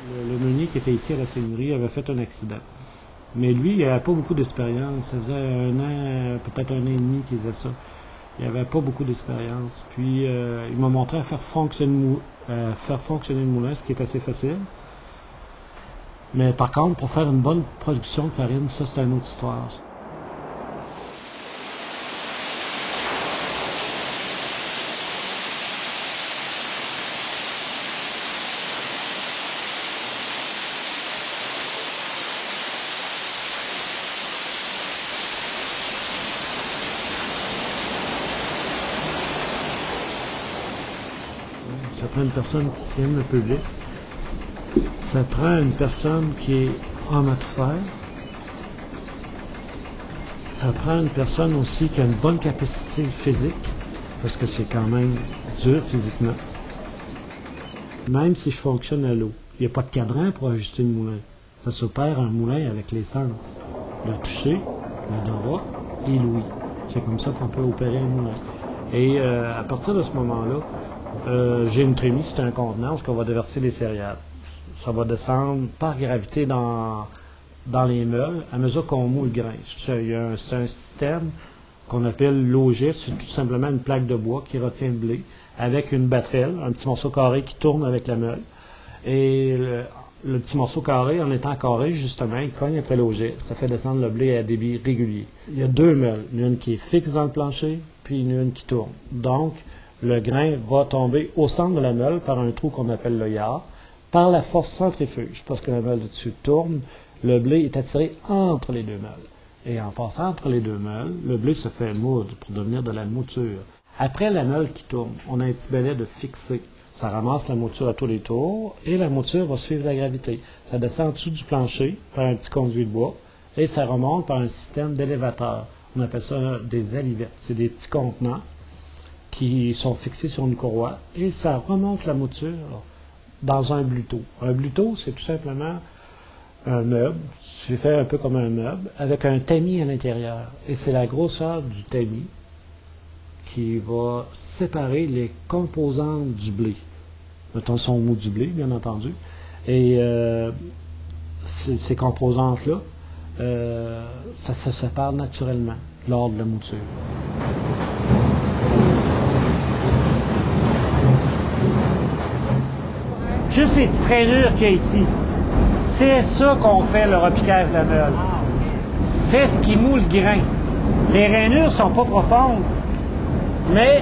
Le meunier qui était ici à la Seigneurie avait fait un accident. Mais lui, il n'avait pas beaucoup d'expérience. Ça faisait un an, peut-être un an et demi qu'il faisait ça. Il n'avait pas beaucoup d'expérience. Puis, il m'a montré à faire fonctionner le moulin, ce qui est assez facile. Mais par contre, pour faire une bonne production de farine, ça, c'est une autre histoire. Ça prend une personne qui aime le public. Ça prend une personne qui est homme à tout faire. Ça prend une personne aussi qui a une bonne capacité physique, parce que c'est quand même dur physiquement. Même si je fonctionne à l'eau, il n'y a pas de cadran pour ajuster le moulin. Ça s'opère un moulin avec les sens. Le toucher, l'odorat et l'ouïe. C'est comme ça qu'on peut opérer un moulin. Et à partir de ce moment-là, j'ai une trémie, c'est un contenant où on va déverser les céréales. Ça va descendre par gravité dans les meules à mesure qu'on moule le grain. C'est un système qu'on appelle logis, c'est tout simplement une plaque de bois qui retient le blé avec une batterelle, un petit morceau carré qui tourne avec la meule. Et le petit morceau carré, en étant carré, justement, il cogne après le logis. Ça fait descendre le blé à débit régulier. Il y a deux meules, une qui est fixe dans le plancher, puis une qui tourne. Donc, le grain va tomber au centre de la meule par un trou qu'on appelle le yard, par la force centrifuge, parce que la meule dessus tourne, le blé est attiré entre les deux meules. Et en passant entre les deux meules, le blé se fait moudre pour devenir de la mouture. Après la meule qui tourne, on a un petit balai de fixer. Ça ramasse la mouture à tous les tours et la mouture va suivre la gravité. Ça descend en dessous du plancher par un petit conduit de bois et ça remonte par un système d'élévateur. On appelle ça des alivettes. C'est des petits contenants qui sont fixés sur une courroie et ça remonte la mouture dans un bluteau. Un bluteau, c'est tout simplement un meuble, c'est fait un peu comme un meuble, avec un tamis à l'intérieur. Et c'est la grosseur du tamis qui va séparer les composantes du blé. Mettons son mou du blé, bien entendu. Et ces composantes-là, ça se sépare naturellement lors de la mouture. Juste les petites rainures qu'il y a ici. C'est ça qu'on fait, le repiquage de la meule. C'est ce qui moule le grain. Les rainures ne sont pas profondes, mais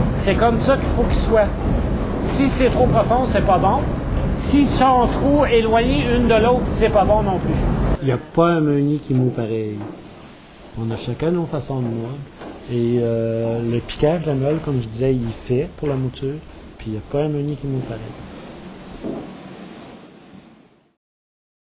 c'est comme ça qu'il faut qu'ils soient. Si c'est trop profond, c'est pas bon. S'ils sont trop éloignés une de l'autre, c'est pas bon non plus. Il n'y a pas un meunier qui moule pareil. On a chacun nos façons de moudre. Et le piquage de la meule, comme je disais, il fait pour la mouture. Puis il n'y a pas un meunier qui moule pareil.